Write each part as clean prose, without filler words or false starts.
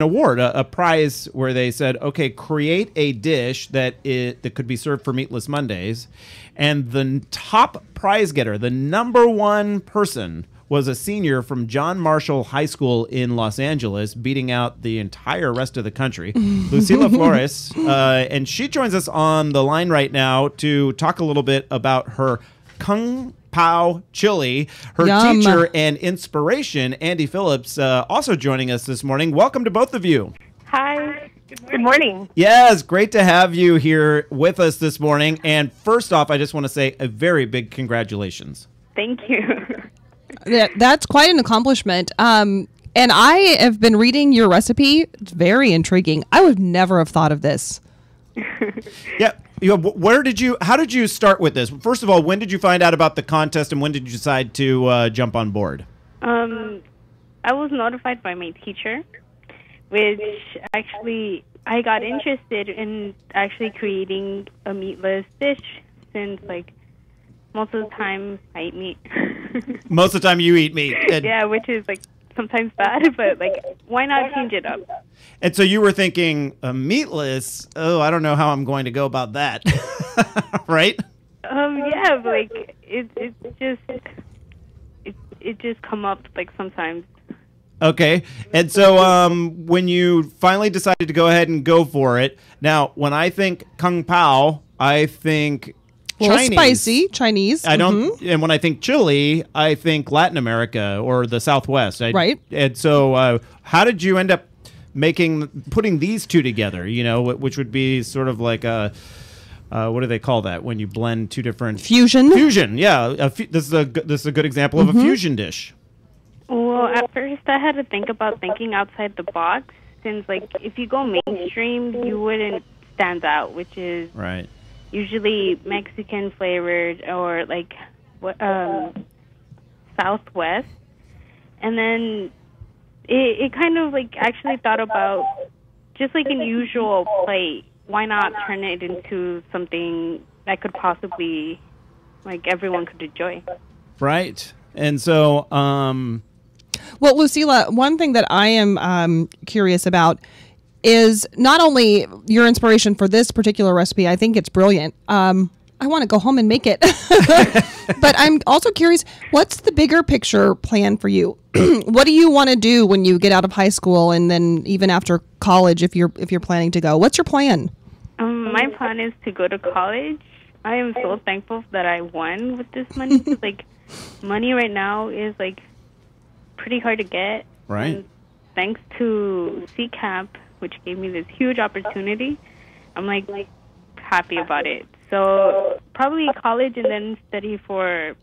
award, a prize where they said, okay, create a dish that could be served for Meatless Mondays. And the top prize getter, the number one person, was a senior from John Marshall High School in Los Angeles, beating out the entire rest of the country, Lucila Flores. And she joins us on the line right now to talk a little bit about her Kung Pao Chili. Her teacher and inspiration, Andy Phillips, also joining us this morning. Welcome to both of you. Hi. Good morning. Yes, great to have you here with us this morning. And first off, I just want to say a very big congratulations. Thank you. That's quite an accomplishment. And I have been reading your recipe. It's very intriguing. I would never have thought of this. Yeah. How did you start with this? First of all, when did you find out about the contest and when did you decide to jump on board? I was notified by my teacher, which actually I got interested in actually creating a meatless dish since most of the time I eat meat. Most of the time you eat meat. Yeah, which is sometimes bad, but why not change it up? And so you were thinking, meatless? Oh, I don't know how I'm going to go about that. Right? Yeah, but it just come up sometimes. Okay. And so when you finally decided to go ahead and go for it, now when I think Kung Pao, I think Chinese. Spicy Chinese. I don't, and when I think chili, I think Latin America or the Southwest. Right. And so, how did you end up putting these two together? You know, which would be sort of like a, what do they call that when you blend two different fusion? Fusion, yeah. This is a good example of a fusion dish. Well, at first I had to think about thinking outside the box, since if you go mainstream, you wouldn't stand out, which is right. Usually Mexican flavored or Southwest. And then it kind of actually thought about just an usual plate. Why not turn it into something that could possibly everyone could enjoy? Right. And so well, Lucila, one thing that I am curious about is not only your inspiration for this particular recipe. I think it's brilliant. I want to go home and make it. But I'm also curious, what's the bigger picture plan for you? What do you want to do when you get out of high school and then even after college if you're planning to go? What's your plan? My plan is to go to college. I am so thankful that I won with this money. Money right now is pretty hard to get. Right. And thanks to C-CAP, which gave me this huge opportunity, I'm happy about it. So probably college and then study for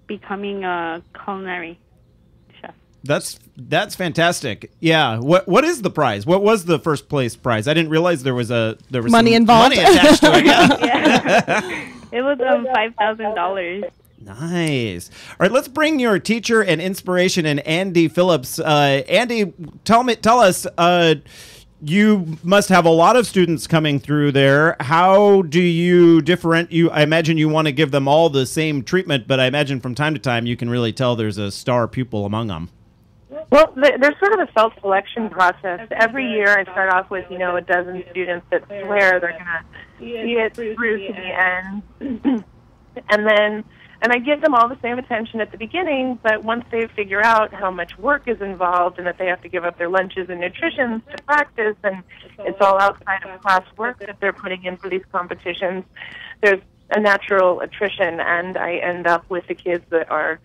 becoming a culinary chef. That's fantastic. Yeah. What is the prize? What was the first place prize? I didn't realize there was money involved. Money attached to it. Yeah. Yeah. It was $5,000. Nice. All right, let's bring your teacher and inspiration in Andy Phillips. Andy, tell us. You must have a lot of students coming through there. How do you differentiate? I imagine you want to give them all the same treatment, but I imagine from time to time you can really tell there's a star pupil among them. Well, there's sort of a self-selection process. Every year I start off with, a dozen students that swear they're going to see it through to the end. And I give them all the same attention at the beginning, but once they figure out how much work is involved and that they have to give up their lunches and nutrition to practice, and it's all outside of class work that they're putting in for these competitions, there's a natural attrition, and I end up with the kids that are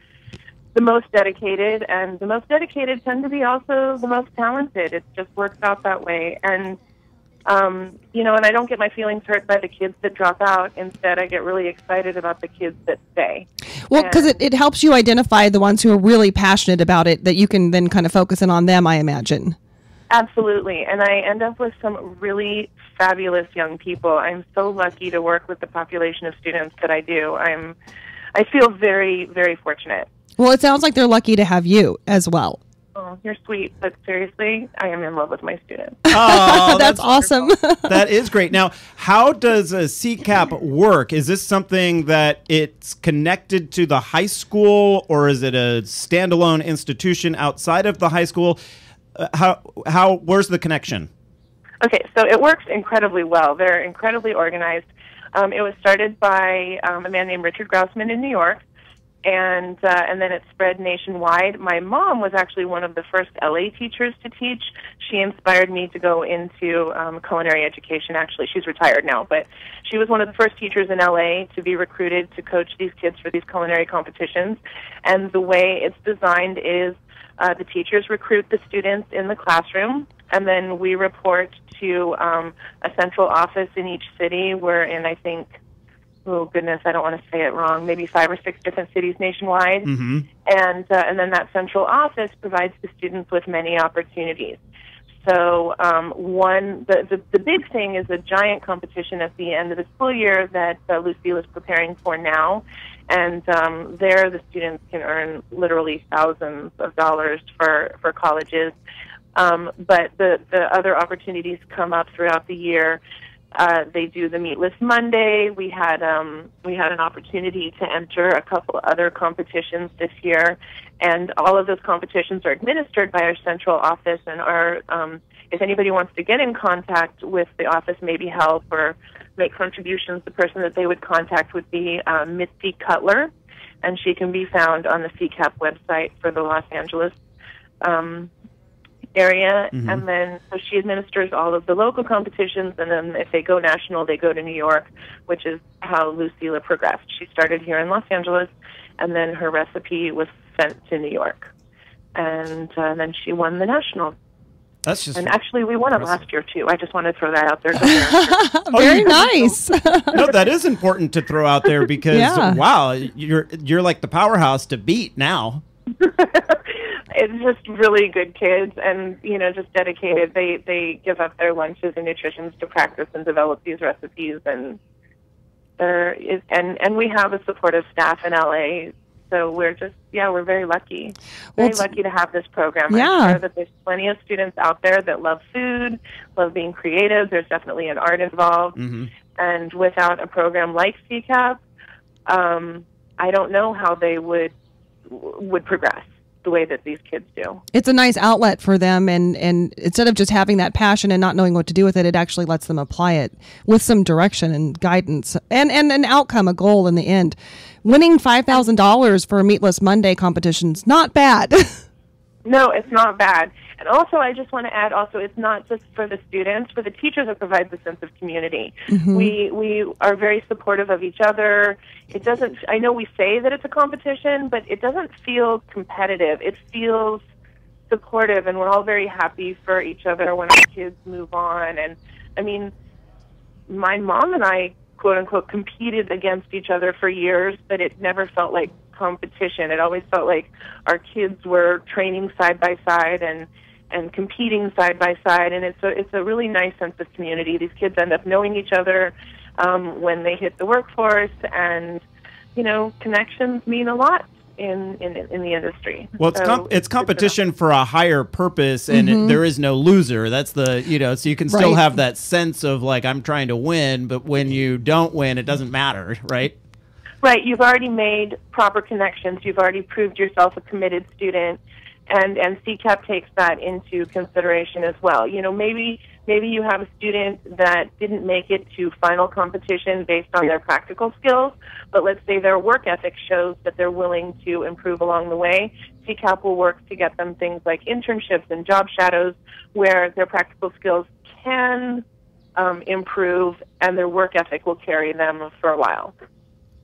the most dedicated, and the most dedicated tend to be also the most talented. It just works out that way. And and I don't get my feelings hurt by the kids that drop out. Instead, I get really excited about the kids that stay. Well, because it helps you identify the ones who are really passionate about it, that you can then kind of focus in on them, I imagine. Absolutely. And I end up with some really fabulous young people. I'm so lucky to work with the population of students that I do. I feel very, very fortunate. Well, it sounds like they're lucky to have you as well. Oh, you're sweet, but seriously, I am in love with my students. Oh, that's awesome. That is great. Now, how does a C-CAP work? Is this something that it's connected to the high school, or is it a standalone institution outside of the high school? where's the connection? Okay, so it works incredibly well. They're incredibly organized. It was started by a man named Richard Grousman in New York, and then it spread nationwide. My mom was actually one of the first LA teachers to teach. She inspired me to go into culinary education. Actually, she's retired now, but she was one of the first teachers in LA to be recruited to coach these kids for these culinary competitions. And the way it's designed is the teachers recruit the students in the classroom, and then we report to a central office in each city. We're in, I think, oh goodness, I don't want to say it wrong, maybe 5 or 6 different cities nationwide. Mm-hmm. And then that central office provides the students with many opportunities. So the big thing is a giant competition at the end of the school year that Lucila is preparing for now. And there the students can earn literally thousands of dollars for colleges. But the other opportunities come up throughout the year. They do the Meatless Monday. We had an opportunity to enter a couple other competitions this year, and all of those competitions are administered by our central office. And if anybody wants to get in contact with the office, maybe help or make contributions, the person that they would contact would be Misty Cutler, and she can be found on the C-CAP website for the Los Angeles area. Mm-hmm. And then so she administers all of the local competitions, and then if they go national, they go to New York, which is how Lucila progressed. She started here in Los Angeles, and then her recipe was sent to New York, and then she won the national. That's just and actually we won it last year too. I just want to throw that out there. Very nice. No, that is important to throw out there because wow, you're like the powerhouse to beat now. It's just really good kids, and just dedicated. They give up their lunches and nutritions to practice and develop these recipes, and and we have a supportive staff in LA. So we're very lucky. Very lucky to have this program. I'm sure that there's plenty of students out there that love food, love being creative. There's definitely an art involved, and without a program like C-CAP, I don't know how they would progress the way that these kids do. It's a nice outlet for them, and instead of just having that passion and not knowing what to do with it, it actually lets them apply it with some direction and guidance and an outcome, a goal in the end. Winning $5,000 for a Meatless Monday competition's not bad. No, it's not bad. And also, I just want to add, it's not just for the students, for the teachers, it provides a sense of community. Mm-hmm. We are very supportive of each other. It doesn't, I know we say that it's a competition, but it doesn't feel competitive. It feels supportive, and we're all very happy for each other when our kids move on. And, I mean, my mom and I, quote-unquote, competed against each other for years, but it never felt like competition. It always felt like our kids were training side by side and competing side by side, and it's a really nice sense of community. These kids end up knowing each other when they hit the workforce, and connections mean a lot in the industry. Well, it's competition for a higher purpose, and there is no loser. That's the so you can still have that sense of like, I'm trying to win, but when you don't win, it doesn't matter, right? Right, you've already made proper connections. You've already proved yourself a committed student, and C-CAP takes that into consideration as well. Maybe you have a student that didn't make it to final competition based on their practical skills, but let's say their work ethic shows that they're willing to improve along the way. C-CAP will work to get them things like internships and job shadows where their practical skills can improve, and their work ethic will carry them for a while.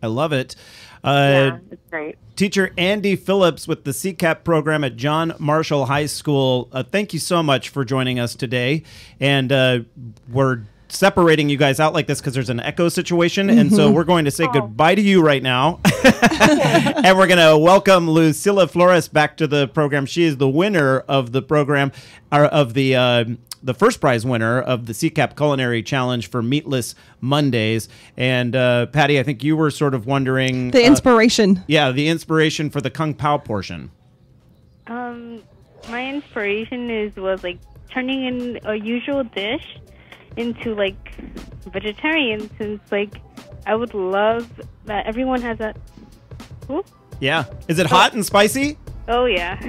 I love it. It's great. Teacher Andy Phillips with the C-CAP program at John Marshall High School. Thank you so much for joining us today. And we're separating you guys out like this because there's an echo situation. And so we're going to say goodbye to you right now. And we're going to welcome Lucila Flores back to the program. She is the winner of the program, or of the first prize winner of the C-CAP Culinary Challenge for Meatless Mondays. And Patty, I think you were sort of wondering... The inspiration. The inspiration for the Kung Pao portion. My inspiration was like turning in a usual dish into like vegetarian, since like I would love that everyone has a... Ooh. Yeah. Is it hot and spicy? Oh, yeah.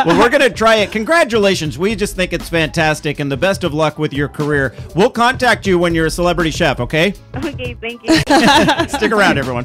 Well, we're going to try it. Congratulations. We just think it's fantastic, and the best of luck with your career. We'll contact you when you're a celebrity chef, okay? Okay, thank you. Stick around, everyone.